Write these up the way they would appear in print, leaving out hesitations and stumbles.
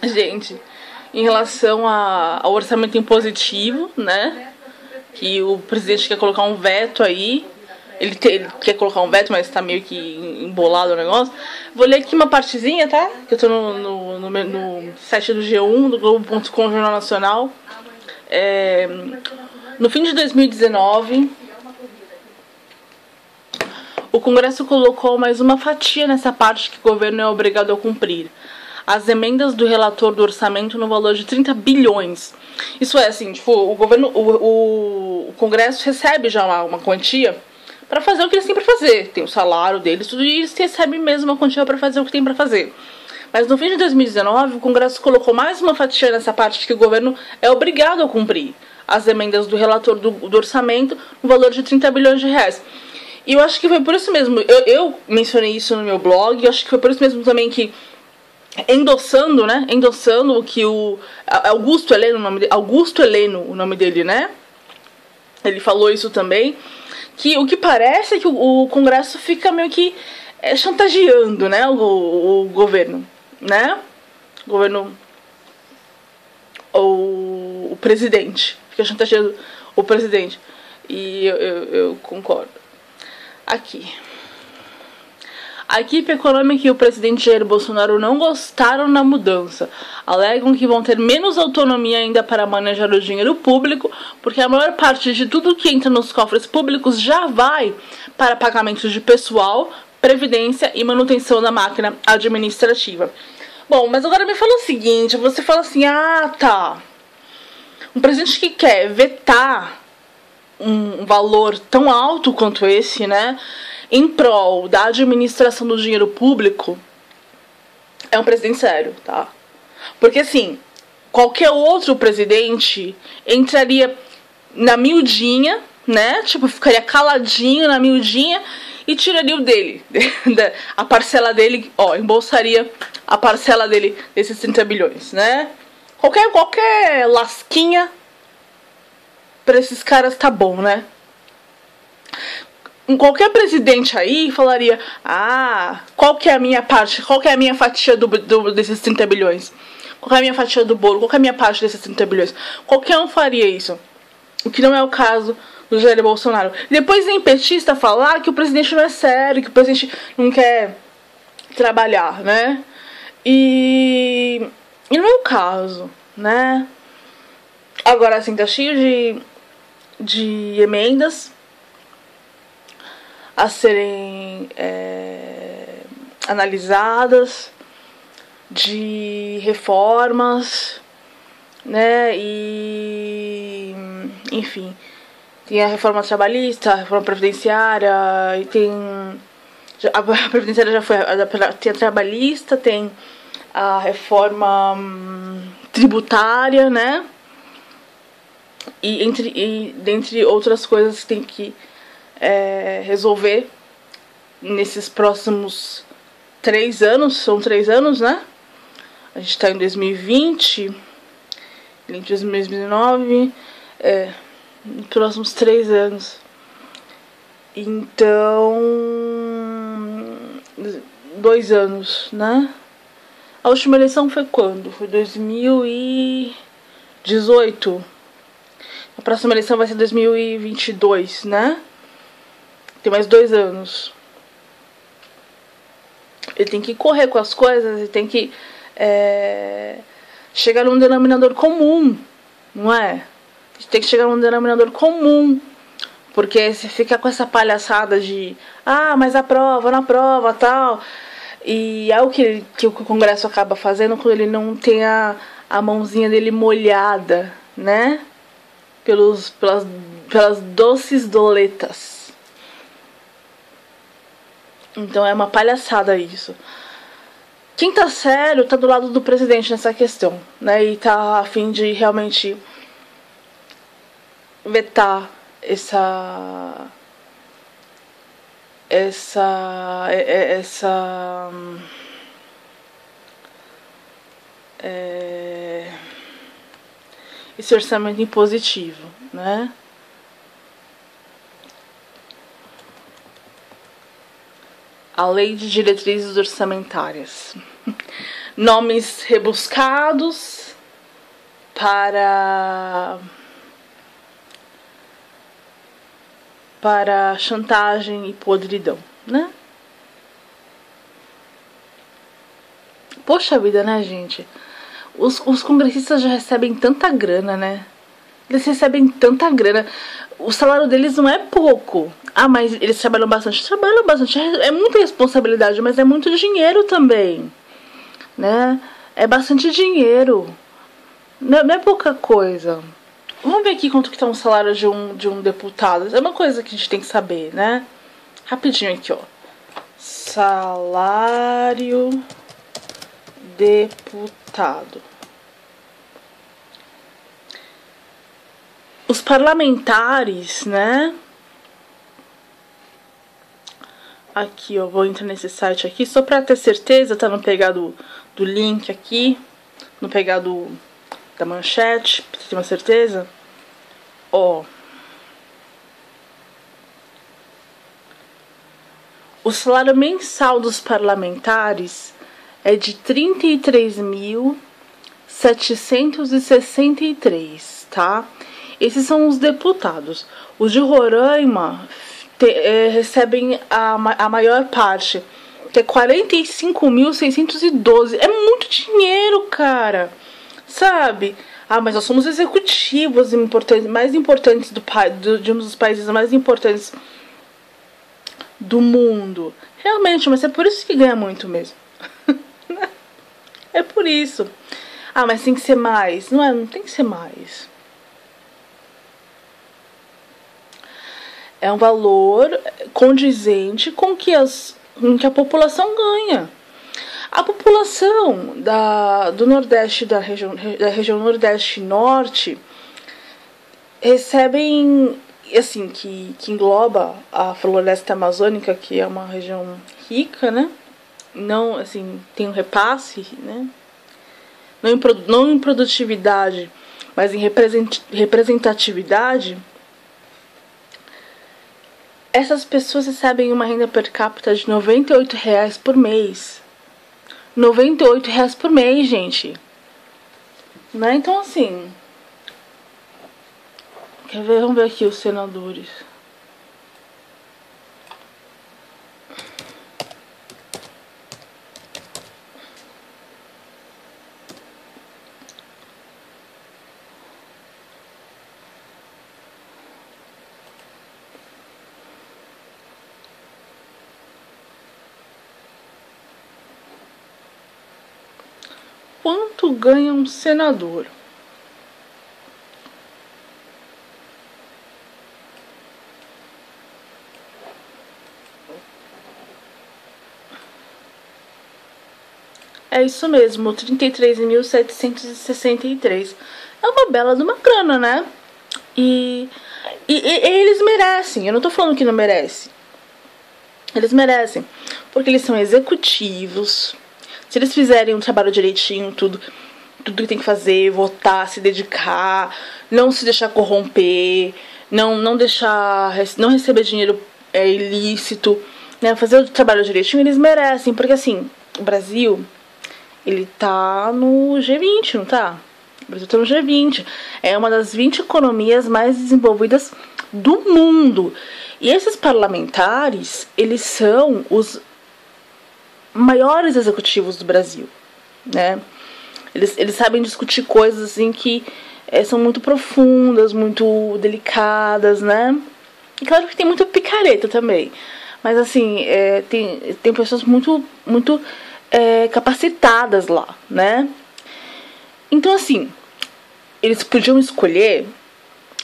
Gente, em relação ao orçamento impositivo, né? Que o presidente quer colocar um veto aí. Ele quer colocar um veto, mas tá meio que embolado o negócio. Vou ler aqui uma partezinha, tá? Que eu tô no site do G1, do Globo.com, Jornal Nacional. No fim de 2019, o Congresso colocou mais uma fatia nessa parte que o governo é obrigado a cumprir. As emendas do relator do orçamento no valor de 30 bilhões. Isso é assim, tipo, o governo, o Congresso recebe já uma quantia para fazer o que eles têm para fazer. Tem o salário deles, tudo, e eles recebem mesmo uma quantia para fazer o que tem para fazer. Mas no fim de 2019, o Congresso colocou mais uma fatia nessa parte que o governo é obrigado a cumprir. As emendas do relator do orçamento no valor de 30 bilhões de reais. E eu acho que foi por isso mesmo, eu mencionei isso no meu blog, eu acho que foi por isso mesmo também que, endossando o que o Augusto Heleno, o nome dele, né? Ele falou isso também, que o que parece é que o Congresso fica meio que chantageando, né, o governo, né? O presidente. Fica chantageando o presidente. E eu concordo. Aqui. A equipe econômica e o presidente Jair Bolsonaro não gostaram da mudança. Alegam que vão ter menos autonomia ainda para manejar o dinheiro público, porque a maior parte de tudo que entra nos cofres públicos já vai para pagamentos de pessoal, previdência e manutenção da máquina administrativa. Bom, mas agora me fala o seguinte, você fala assim, tá, um presidente que quer vetar um valor tão alto quanto esse, né, em prol da administração do dinheiro público, é um presidente sério, tá? Porque, assim, qualquer outro presidente entraria na miudinha, né? Tipo, ficaria caladinho na miudinha e tiraria o dele. A parcela dele, embolsaria a parcela dele desses 30 bilhões, né? Qualquer lasquinha pra esses caras tá bom, né? Qualquer presidente aí falaria, qual que é a minha parte, qual que é a minha fatia desses 30 bilhões? Qual que é a minha fatia do bolo? Qual que é a minha parte desses 30 bilhões? Qualquer um faria isso. O que não é o caso do Jair Bolsonaro. Depois vem petista falar que o presidente não é sério, que o presidente não quer trabalhar, né? E não é o caso, né? Agora, assim, tá cheio de emendas a serem analisadas, de reformas, né? E, enfim, tem a reforma trabalhista, a reforma previdenciária, e tem a previdenciária já foi, tem a trabalhista, tem a reforma tributária, né? E dentre outras coisas que tem que resolver nesses próximos 3 anos, são 3 anos, né? A gente tá em 2020, em 2019, nos próximos 3 anos. Então, 2 anos, né? A última eleição foi quando? Foi 2018. A próxima eleição vai ser 2022, né? Tem mais 2 anos. Ele tem que correr com as coisas e tem que chegar num denominador comum, não é? Tem que chegar num denominador comum. Porque você fica com essa palhaçada de mas aprova, não aprova, tal. E é o que o Congresso acaba fazendo quando ele não tem a mãozinha dele molhada, né? Pelas doces doletas. Então é uma palhaçada isso. Quem tá sério tá do lado do presidente nessa questão, né? E tá a fim de realmente vetar essa esse orçamento impositivo, né? A lei de diretrizes orçamentárias. nomes rebuscados para chantagem e podridão, né? Poxa vida, né, gente? Os congressistas já recebem tanta grana, né? Eles recebem tanta grana. O salário deles não é pouco. Ah, mas eles trabalham bastante. Trabalham bastante. É muita responsabilidade, mas é muito dinheiro também, né? É bastante dinheiro. Não é pouca coisa. Vamos ver aqui quanto que tá um salário de um deputado. É uma coisa que a gente tem que saber, né? Rapidinho aqui, ó. Salário deputado. Os parlamentares, né? Aqui, ó, vou entrar nesse site aqui só pra ter certeza, tá? Não pegar do link aqui, não pegar da manchete, pra ter uma certeza. Ó. O salário mensal dos parlamentares é de 33.763, tá? Esses são os deputados. Os de Roraima recebem a maior parte, que é 45.612. É muito dinheiro, cara. Sabe? Ah, mas nós somos executivos mais importantes de um dos países mais importantes do mundo. Realmente, mas é por isso que ganha muito mesmo. É por isso. Ah, mas tem que ser mais. Não tem que ser mais. É um valor condizente com que a população ganha. A população do Nordeste, da região Nordeste e Norte, recebem, assim, que engloba a floresta amazônica, que é uma região rica, né? Não, assim, tem um repasse, né? Não em produtividade, mas em representatividade. Essas pessoas recebem uma renda per capita de R$98 por mês. R$98 por mês, gente. Né? Então, assim... Quer ver? Vamos ver aqui os senadores. Quanto ganha um senador? É isso mesmo, 33.763. É uma bela de uma grana, né? E eles merecem. Eu não tô falando que não merece. Eles merecem. Porque eles são executivos. Se eles fizerem um trabalho direitinho, tudo que tem que fazer, votar, se dedicar, não se deixar corromper, não receber dinheiro ilícito, né, fazer o trabalho direitinho, eles merecem, porque assim, o Brasil, ele tá no G20, não tá? O Brasil tá no G20, é uma das 20 economias mais desenvolvidas do mundo, e esses parlamentares, eles são os maiores executivos do Brasil, né? Eles sabem discutir coisas assim que são muito profundas, muito delicadas, né? E claro que tem muita picareta também, mas assim, tem pessoas muito capacitadas lá, né? Então assim, eles podiam escolher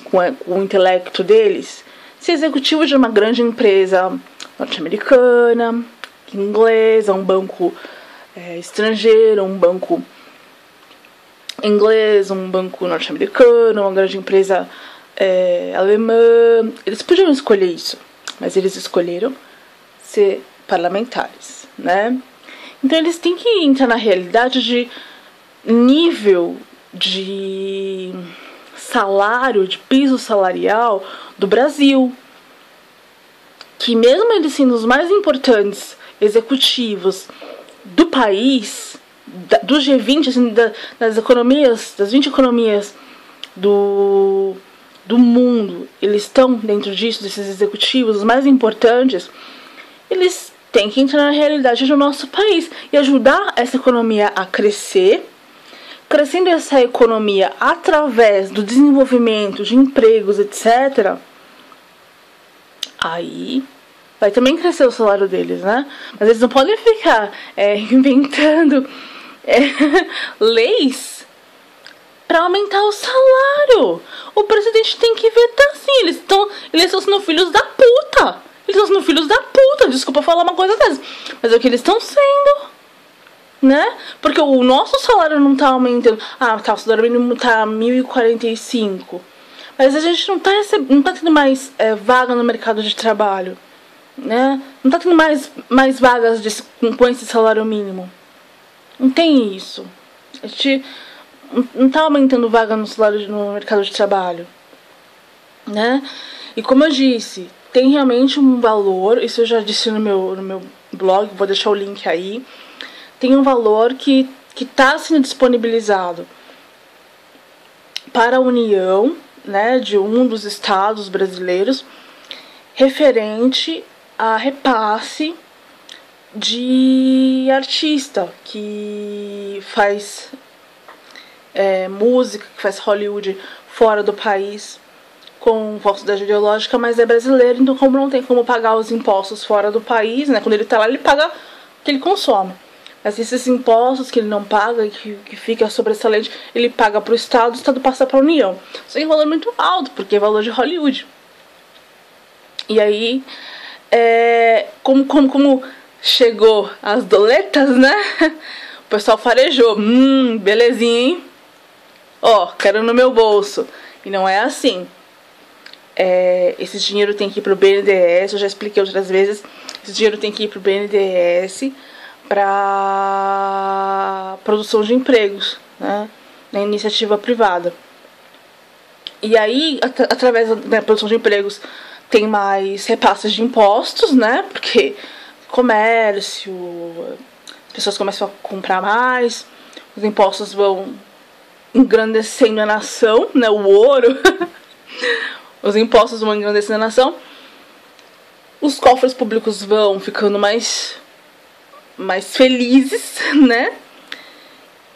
com o intelecto deles ser executivo de uma grande empresa norte-americana, inglesa, um banco estrangeiro, um banco inglês, um banco norte-americano, uma grande empresa alemã. Eles podiam escolher isso, mas eles escolheram ser parlamentares, né? Então eles têm que entrar na realidade de nível de salário, de piso salarial do Brasil, que mesmo eles sendo os mais importantes executivos do país, do G20, assim, das economias, das 20 economias do mundo, eles estão dentro disso, desses executivos, os mais importantes, eles têm que entrar na realidade do nosso país e ajudar essa economia a crescer. Crescendo essa economia através do desenvolvimento de empregos, etc., aí vai também crescer o salário deles, né? Mas eles não podem ficar inventando leis para aumentar o salário. O presidente tem que vetar sim. Eles estão sendo filhos da puta. Eles estão sendo filhos da puta. Desculpa falar uma coisa dessa, mas é o que eles estão sendo. Né? Porque o nosso salário não tá aumentando. O salário mínimo tá 1.045. Mas a gente não tá tendo mais vaga no mercado de trabalho, né? Não tá tendo mais vagas com esse salário mínimo. Não tem isso. A gente não tá aumentando vaga no mercado de trabalho, né? E como eu disse, tem realmente um valor. Isso eu já disse no meu blog, vou deixar o link aí. Tem um valor que está sendo disponibilizado para a União, né, de um dos estados brasileiros, referente a repasse de artista que faz música, que faz Hollywood fora do país com falsidade ideológica, mas é brasileiro, então como não tem como pagar os impostos fora do país, né, quando ele está lá ele paga o que ele consome. Mas esses impostos que ele não paga, que fica sobressalente, ele paga para o Estado passa para a União. Isso é um valor muito alto, porque é valor de Hollywood. E aí, como chegou as doletas, né? O pessoal farejou. Belezinha, hein? Quero no meu bolso. E não é assim. Esse dinheiro tem que ir para o BNDES, eu já expliquei outras vezes. Esse dinheiro tem que ir para o BNDES para produção de empregos, né, na iniciativa privada. E aí, através da produção de empregos, tem mais repasses de impostos, né, porque comércio, as pessoas começam a comprar mais, os impostos vão engrandecendo a nação, né, o ouro, os impostos vão engrandecendo a nação, os cofres públicos vão ficando mais felizes, né?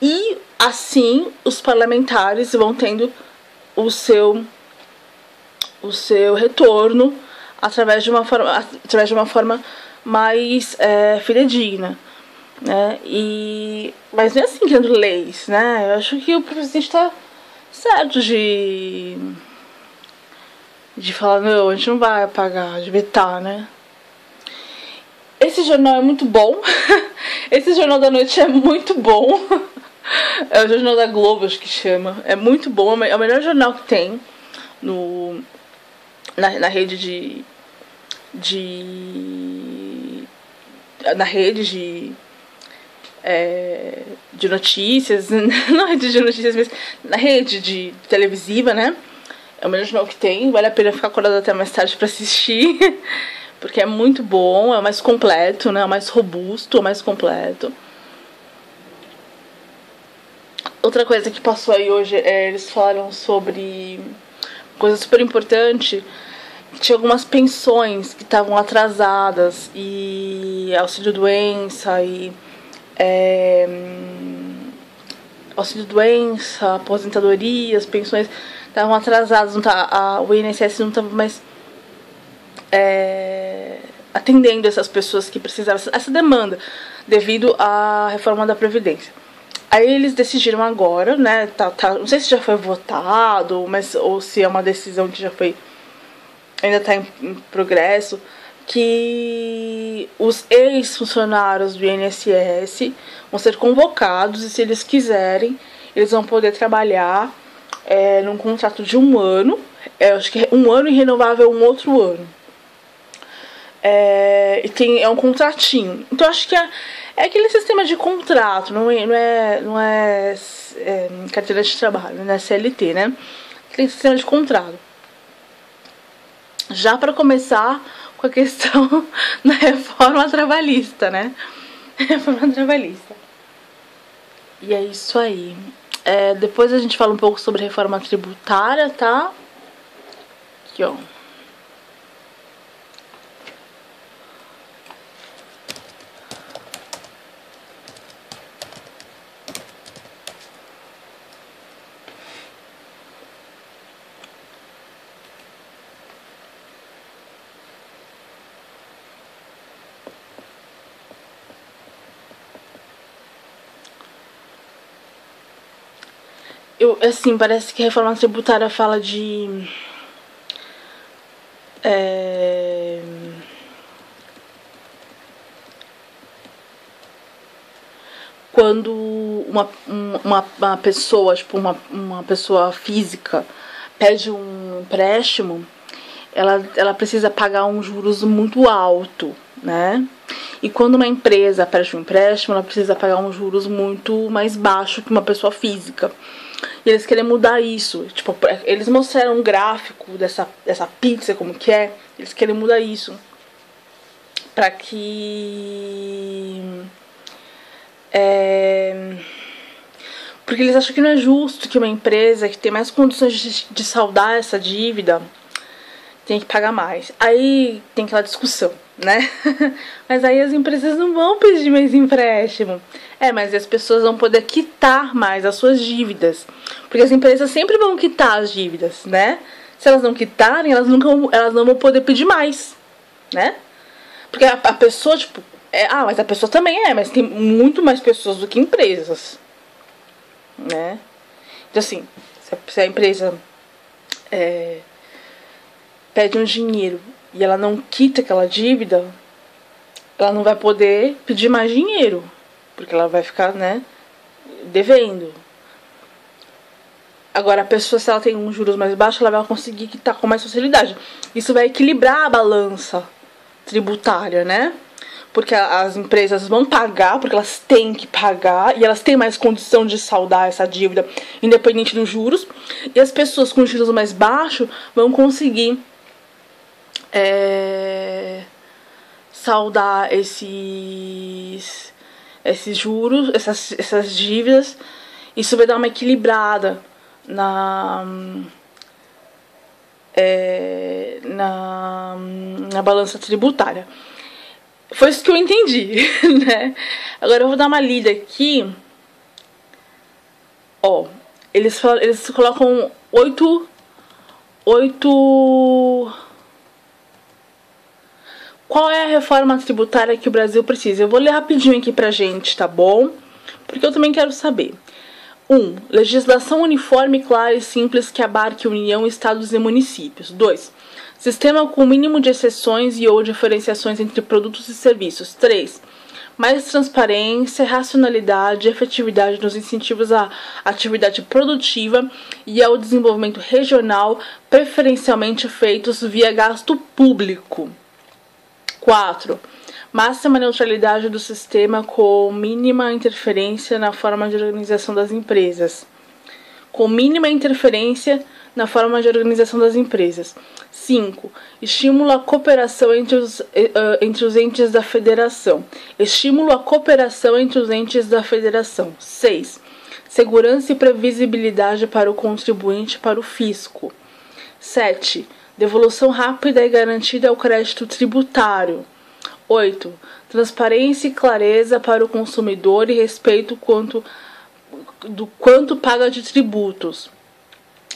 E assim os parlamentares vão tendo o seu retorno através de uma forma mais fidedigna, né? Mas não é assim criando leis, né? Eu acho que o presidente está certo de falar, não, a gente não vai pagar, de vetar, né? Esse jornal é muito bom. Esse Jornal da Noite é muito bom. É o Jornal da Globo, acho que chama. É muito bom. É o melhor jornal que tem na rede na rede de notícias. Não rede de notícias, mas na rede de televisiva, né? É o melhor jornal que tem. Vale a pena ficar acordado até mais tarde pra assistir. Porque é muito bom, é o mais completo, né? É o mais robusto, é o mais completo. Outra coisa que passou aí hoje, eles falaram sobre coisa super importante, que tinha algumas pensões que estavam atrasadas, e auxílio-doença, auxílio-doença, aposentadoria, as pensões estavam atrasadas, o INSS não estava mais atendendo essas pessoas que precisavam, essa demanda, devido à reforma da Previdência. Aí eles decidiram agora, né, não sei se já foi votado, ou se é uma decisão que ainda está em progresso, que os ex-funcionários do INSS vão ser convocados, e se eles quiserem, eles vão poder trabalhar num contrato de 1 ano, acho que 1 ano e renovável um outro ano. É um contratinho. Então acho que é aquele sistema de contrato, não é carteira de trabalho, não é CLT, né? Aquele sistema de contrato. Já para começar com a questão da reforma trabalhista, né? Reforma trabalhista. E é isso aí. Depois a gente fala um pouco sobre reforma tributária, tá? Aqui, ó. Assim, parece que a reforma tributária fala de... quando uma pessoa, tipo, uma pessoa física pede um empréstimo, ela precisa pagar um juros muito alto, né? E quando uma empresa pede um empréstimo, ela precisa pagar um juros muito mais baixo que uma pessoa física. E eles querem mudar isso. Tipo, eles mostraram um gráfico dessa pizza, como que é. Eles querem mudar isso. Pra que... porque eles acham que não é justo que uma empresa que tem mais condições de saldar essa dívida tem que pagar mais. Aí tem aquela discussão, né? Mas aí as empresas não vão pedir mais empréstimo. Mas as pessoas vão poder quitar mais as suas dívidas. Porque as empresas sempre vão quitar as dívidas, né? Se elas não quitarem, elas não vão poder pedir mais, né? Porque a pessoa, tipo... mas a pessoa também mas tem muito mais pessoas do que empresas, né? Então, assim, se a empresa pede um dinheiro e ela não quita aquela dívida, ela não vai poder pedir mais dinheiro, porque ela vai ficar, né, devendo. Agora, a pessoa, se ela tem um juros mais baixo, ela vai conseguir quitar com mais facilidade. Isso vai equilibrar a balança tributária, né? Porque as empresas vão pagar, porque elas têm que pagar, e elas têm mais condição de saldar essa dívida, independente dos juros. E as pessoas com juros mais baixos vão conseguir saldar esses juros, essas dívidas. Isso vai dar uma equilibrada na balança tributária. Foi isso que eu entendi, né? Agora eu vou dar uma lida aqui. Ó, eles colocam 8... Qual é a reforma tributária que o Brasil precisa? Eu vou ler rapidinho aqui pra gente, tá bom? Porque eu também quero saber. 1. Legislação uniforme, clara e simples que abarque União, Estados e municípios. 2. Sistema com mínimo de exceções e ou diferenciações entre produtos e serviços. 3. Mais transparência, racionalidade e efetividade nos incentivos à atividade produtiva e ao desenvolvimento regional, preferencialmente feitos via gasto público. 4. Máxima neutralidade do sistema com mínima interferência na forma de organização das empresas. Com mínima interferência na forma de organização das empresas. 5. Estímulo à cooperação entre os entes da federação. Estímulo à cooperação entre os entes da federação. 6. Segurança e previsibilidade para o contribuinte e para o fisco. 7. Devolução rápida e garantida ao crédito tributário. 8. Transparência e clareza para o consumidor e respeito do quanto paga de tributos.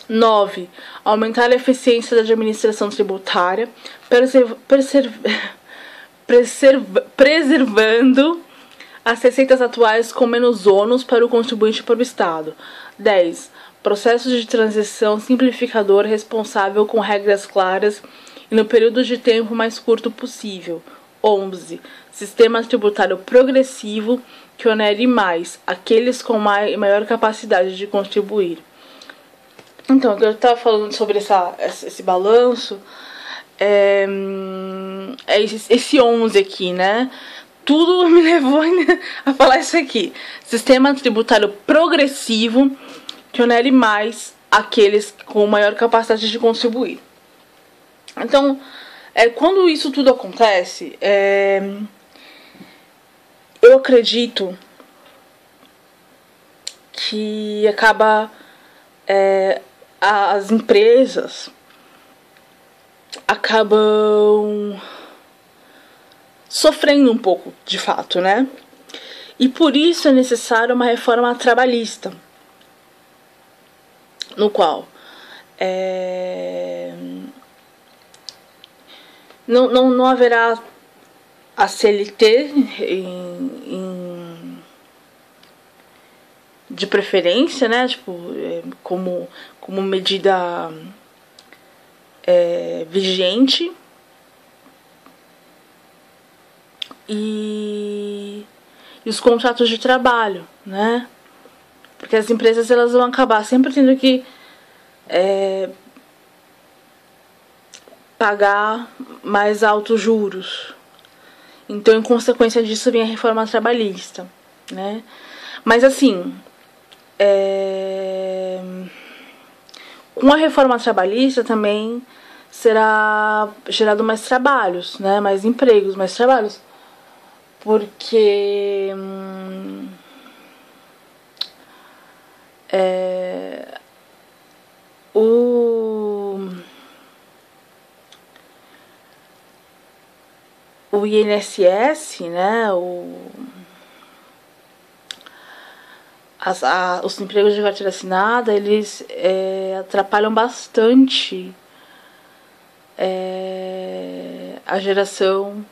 9. Aumentar a eficiência da administração tributária, preservando as receitas atuais com menos ônus para o contribuinte e para o Estado. 10. Processo de transição simplificador responsável com regras claras e no período de tempo mais curto possível. 11. Sistema tributário progressivo que onere mais aqueles com maior capacidade de contribuir. Então, eu estava falando sobre esse balanço, esse 11 aqui, né? Tudo me levou a falar isso aqui. Sistema tributário progressivo que onere mais aqueles com maior capacidade de contribuir. Então, quando isso tudo acontece, eu acredito que acaba as empresas acabam sofrendo um pouco, de fato, né? E por isso é necessária uma reforma trabalhista, no qual não haverá a CLT de preferência, né? Tipo, como medida vigente. E os contratos de trabalho, né? Porque as empresas elas vão acabar sempre tendo que pagar mais altos juros. Então, em consequência disso, vem a reforma trabalhista, né? Mas, assim, com a reforma trabalhista também será gerado mais trabalhos, né? Mais empregos, mais trabalhos. Porque o INSS, né? Os empregos de carteira assinada, eles atrapalham bastante a geração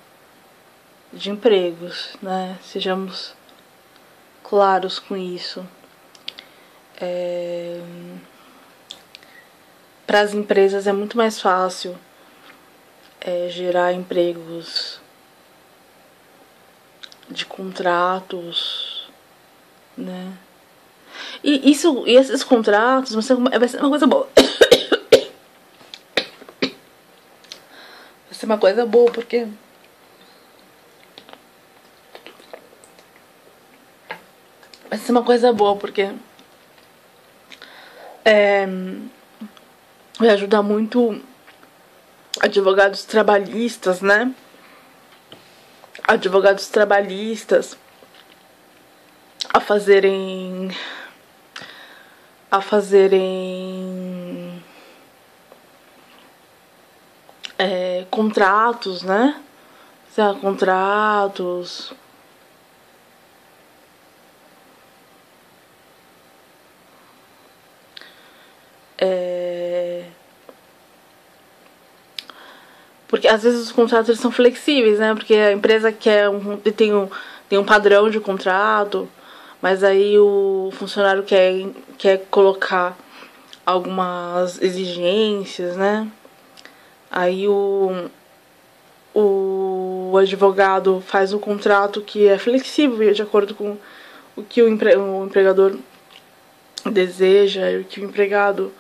de empregos, né? Sejamos claros com isso. Para as empresas é muito mais fácil gerar empregos de contratos, né? E esses contratos vai ser uma coisa boa. Vai ser uma coisa boa, porque vai ser uma coisa boa, porque vai ajudar muito advogados trabalhistas, né? Advogados trabalhistas a fazerem contratos, né? Contratos. Porque às vezes os contratos eles são flexíveis, né? Porque a empresa tem um padrão de contrato, mas aí o funcionário quer colocar algumas exigências, né? Aí o advogado faz o contrato que é flexível, de acordo com o que o empregador deseja e o que o empregado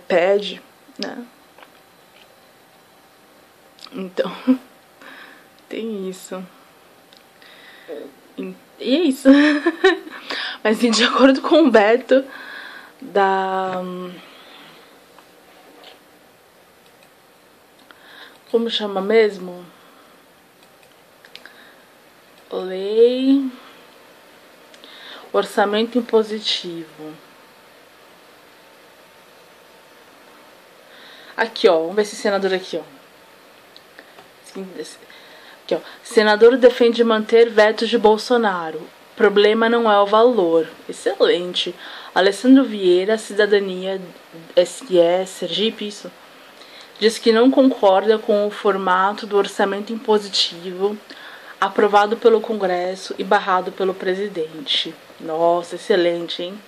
pede, né? Então, tem isso. E é isso. Mas, assim, de acordo com o Beto, como chama mesmo? Lei Orçamento Impositivo. Aqui, ó. Vamos ver esse senador aqui, ó. Aqui, ó. Senador defende manter vetos de Bolsonaro. Problema não é o valor. Excelente. Alessandro Vieira, Cidadania SE, Sergipe, isso. Diz que não concorda com o formato do orçamento impositivo aprovado pelo Congresso e barrado pelo presidente. Nossa, excelente, hein?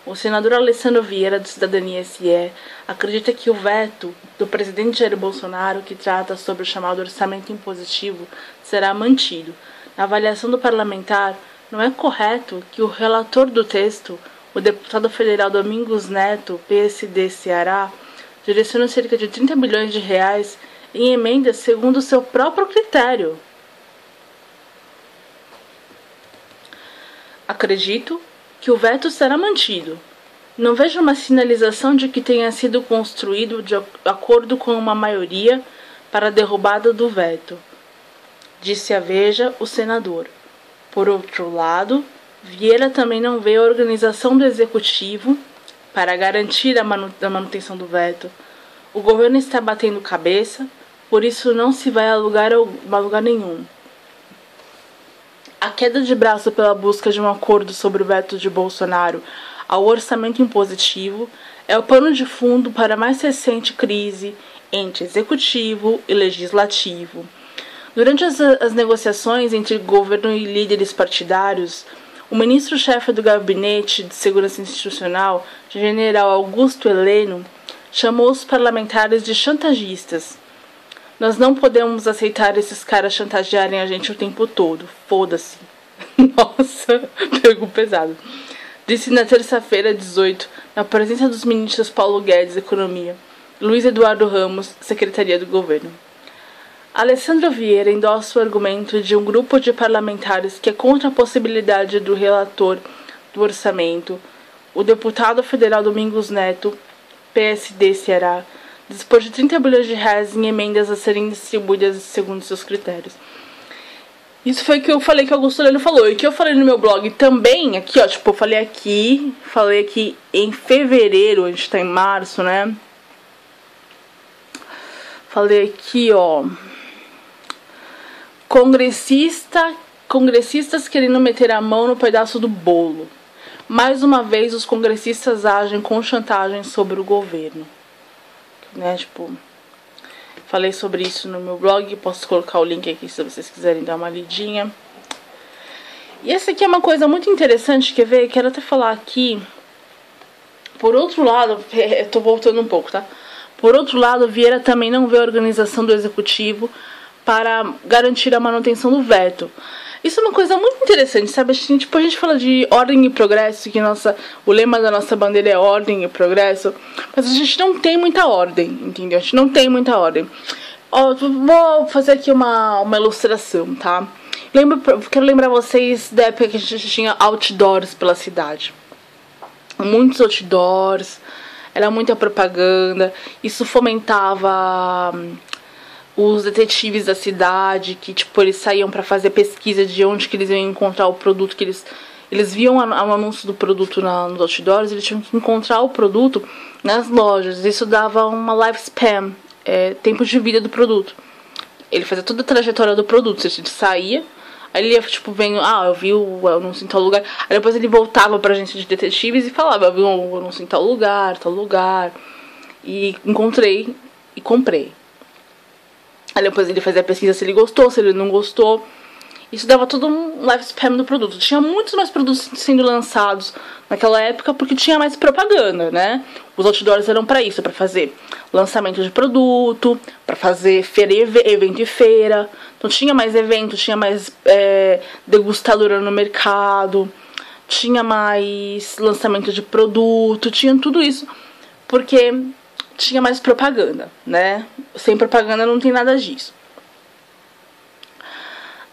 O senador Alessandro Vieira, do Cidadania SE, acredita que o veto do presidente Jair Bolsonaro, que trata sobre o chamado orçamento impositivo, será mantido. Na avaliação do parlamentar, não é correto que o relator do texto, o deputado federal Domingos Neto, PSD Ceará, direcione cerca de 30 bilhões de reais em emendas segundo o seu próprio critério. Acredito que o veto será mantido. Não vejo uma sinalização de que tenha sido construído de acordo com uma maioria para a derrubada do veto, disse a Veja o senador. Por outro lado, Vieira também não vê a organização do executivo para garantir a manutenção do veto. O governo está batendo cabeça, por isso não se vai a lugar nenhum. A queda de braço pela busca de um acordo sobre o veto de Bolsonaro ao orçamento impositivo é o pano de fundo para a mais recente crise entre executivo e legislativo. Durante as negociações entre governo e líderes partidários, o ministro-chefe do Gabinete de Segurança Institucional, general Augusto Heleno, chamou os parlamentares de chantagistas. Nós não podemos aceitar esses caras chantagearem a gente o tempo todo. Foda-se. Nossa, pegou pesado. Disse na terça-feira, 18, na presença dos ministros Paulo Guedes, Economia, Luiz Eduardo Ramos, Secretaria do Governo. Alessandro Vieira endossa o argumento de um grupo de parlamentares que é contra a possibilidade do relator do orçamento, o deputado federal Domingos Neto, PSD Ceará, dispor de 30 bilhões de reais em emendas a serem distribuídas segundo seus critérios. Isso foi o que eu falei que o Augusto Heleno falou. E que eu falei no meu blog também, aqui, ó, tipo, eu falei aqui em fevereiro, a gente tá em março, né? Falei aqui, ó. Congressistas querendo meter a mão no pedaço do bolo. Mais uma vez, os congressistas agem com chantagem sobre o governo. Né, tipo, falei sobre isso no meu blog, posso colocar o link aqui se vocês quiserem dar uma lidinha. E essa aqui é uma coisa muito interessante, quer ver? Quero até falar aqui. Por outro lado, eu tô voltando um pouco, tá? Por outro lado, Vieira também não vê a organização do executivo para garantir a manutenção do veto. Isso é uma coisa muito interessante, sabe? Tipo, a gente fala de ordem e progresso, que o lema da nossa bandeira é ordem e progresso, mas a gente não tem muita ordem, entendeu? A gente não tem muita ordem. Ó, vou fazer aqui uma ilustração, tá? Quero lembrar vocês da época que a gente tinha outdoors pela cidade. Muitos outdoors, era muita propaganda, isso fomentava os detetives da cidade, que tipo, eles saíam para fazer pesquisa de onde que eles iam encontrar o produto, que eles viam o anúncio do produto nos outdoors, eles tinham que encontrar o produto nas lojas. Isso dava uma lifespan, tempo de vida do produto. Ele fazia toda a trajetória do produto, a gente saía, aí ele ia tipo vendo, eu vi o anúncio em tal lugar, aí depois ele voltava pra agência de detetives e falava, eu vi o anúncio em tal lugar, e encontrei e comprei. Aí depois ele fazia a pesquisa se ele gostou, se ele não gostou. Isso dava todo um lifespan do produto. Tinha muitos mais produtos sendo lançados naquela época porque tinha mais propaganda, né? Os outdoors eram para isso, para fazer lançamento de produto, para fazer evento e feira. Então tinha mais evento, tinha mais degustadora no mercado, tinha mais lançamento de produto, tinha tudo isso porque tinha mais propaganda, né? Sem propaganda não tem nada disso.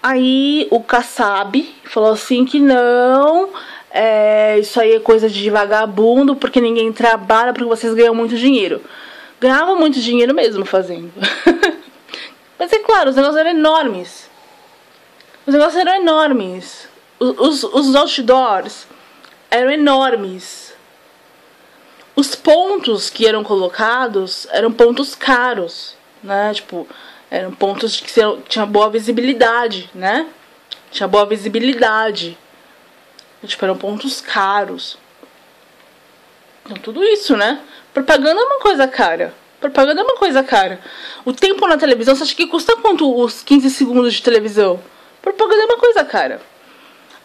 Aí o Kassab falou assim que não, isso aí é coisa de vagabundo, porque ninguém trabalha, porque vocês ganham muito dinheiro. Ganhava muito dinheiro mesmo fazendo. Mas é claro, os negócios eram enormes. Os outdoors eram enormes. Os pontos que eram colocados eram pontos caros, né? Tipo, eram pontos que tinha boa visibilidade, né? Tinha boa visibilidade. Tipo, eram pontos caros. Então, tudo isso, né? Propaganda é uma coisa cara. O tempo na televisão, você acha que custa quanto os 15 segundos de televisão? Propaganda é uma coisa cara.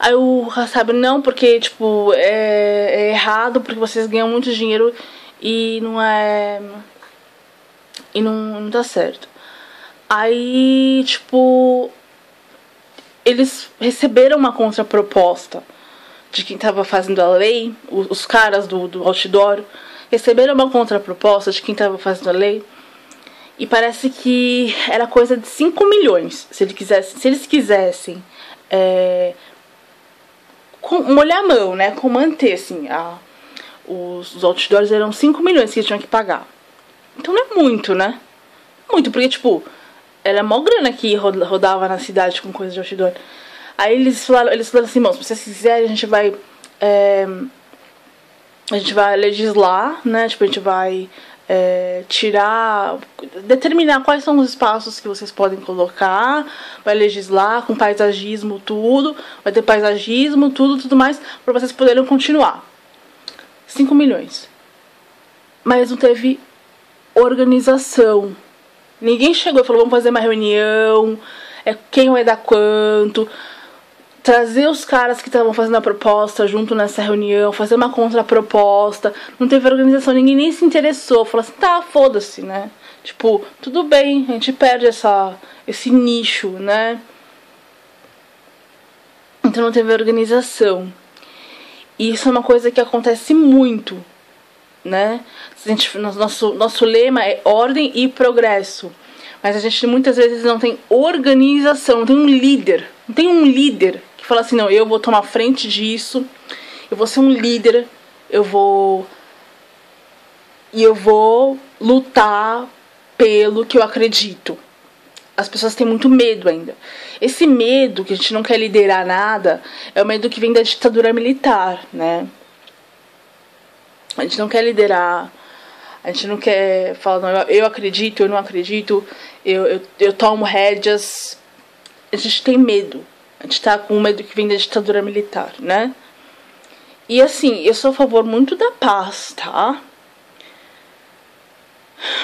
Aí o Kassab, não, porque, tipo, é errado, porque vocês ganham muito dinheiro e não é... E não dá certo. Aí, tipo, eles receberam uma contraproposta de quem tava fazendo a lei, os caras do outdoor, receberam uma contraproposta de quem tava fazendo a lei, e parece que era coisa de 5 milhões, se eles quisessem molhar a mão, né, com manter, assim, os outdoors eram 5 milhões que eles tinham que pagar. Então não é muito, né? Muito, porque, tipo, era mó grana que rodava na cidade com coisa de outdoor. Aí eles falaram assim, irmãos, se vocês quiserem, a gente vai legislar, né? Tipo, a gente vai determinar quais são os espaços que vocês podem colocar, vai legislar com paisagismo, tudo, vai ter paisagismo, tudo mais, para vocês poderem continuar. 5 milhões. Mas não teve organização. Ninguém chegou e falou, vamos fazer uma reunião, quem vai dar quanto, trazer os caras que estavam fazendo a proposta junto nessa reunião, fazer uma contraproposta. Não teve organização, ninguém nem se interessou. Falou assim, tá, foda-se, né? Tipo, tudo bem, a gente perde esse nicho, né? Então não teve organização. E isso é uma coisa que acontece muito, né? Nosso lema é ordem e progresso. Mas a gente muitas vezes não tem organização, não tem um líder. Não tem um líder que fala assim, não, eu vou tomar frente disso, eu vou ser um líder, eu vou lutar pelo que eu acredito. As pessoas têm muito medo ainda. Esse medo, que a gente não quer liderar nada, é o medo que vem da ditadura militar, né? A gente não quer liderar, a gente não quer falar, não, eu acredito, eu não acredito, eu tomo rédeas. A gente tem medo. A gente tá com medo que vem da ditadura militar, né? E assim, eu sou a favor muito da paz, tá?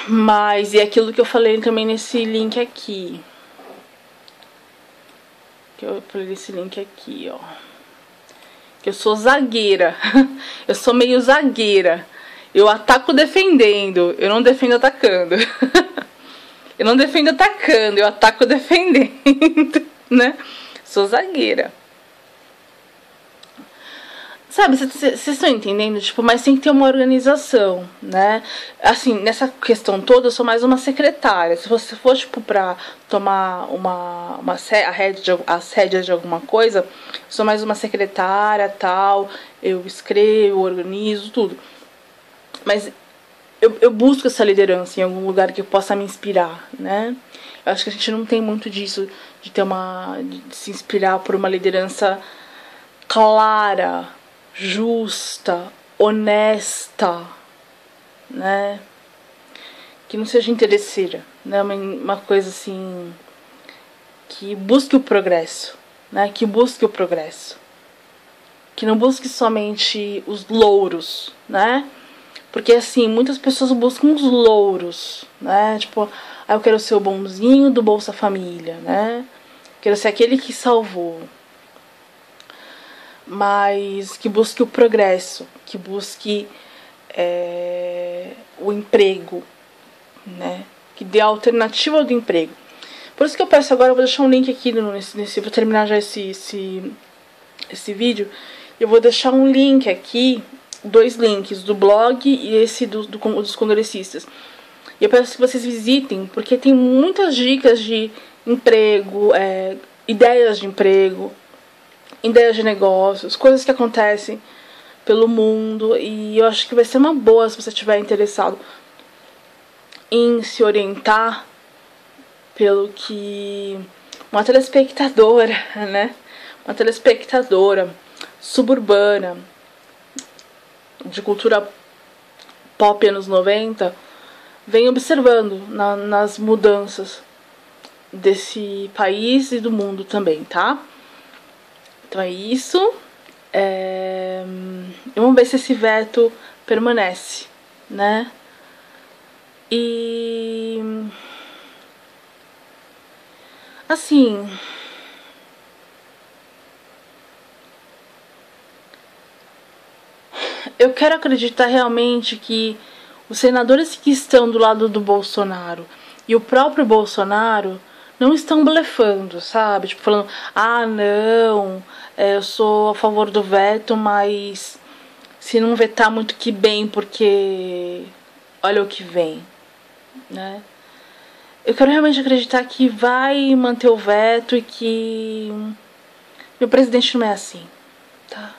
Mas é aquilo que eu falei também nesse link aqui. Que eu sou zagueira. Eu sou meio zagueira. Eu ataco defendendo. Eu não defendo atacando. Eu não defendo atacando. Eu ataco defendendo. Né? Sou zagueira. Sabe, vocês estão entendendo? Tipo, mas tem que ter uma organização, né? Assim, nessa questão toda, eu sou mais uma secretária. Se você for, tipo, pra tomar as rédeas de alguma coisa, eu sou mais uma secretária, tal. Eu escrevo, organizo, tudo. Mas eu busco essa liderança em algum lugar que eu possa me inspirar, né? Eu acho que a gente não tem muito disso, de se inspirar por uma liderança clara, justa, honesta, né? Que não seja interesseira, né? Uma coisa assim que busque o progresso, né? Que busque o progresso, que não busque somente os louros, né? Porque assim, muitas pessoas buscam os louros, né? Tipo, eu quero ser o bonzinho do Bolsa Família, né? Quero ser aquele que salvou. Mas que busque o progresso, que busque o emprego, né? Que dê a alternativa do emprego. Por isso que eu peço agora, eu vou deixar um link aqui vou terminar já esse vídeo. Eu vou deixar um link aqui, 2 links, do blog e esse dos congressistas. E eu peço que vocês visitem, porque tem muitas dicas de emprego, ideias de emprego, ideias de negócios, coisas que acontecem pelo mundo. E eu acho que vai ser uma boa se você estiver interessado em se orientar pelo que uma telespectadora, né? Uma telespectadora suburbana de cultura pop anos 90 vem observando nas mudanças desse país e do mundo também, tá? Então é isso. Vamos ver se esse veto permanece, né? E assim, eu quero acreditar realmente que os senadores que estão do lado do Bolsonaro e o próprio Bolsonaro não estão blefando, sabe? Tipo, falando, não, eu sou a favor do veto, mas se não vetar muito que bem, porque olha o que vem, né? Eu quero realmente acreditar que vai manter o veto e que meu presidente não é assim, tá?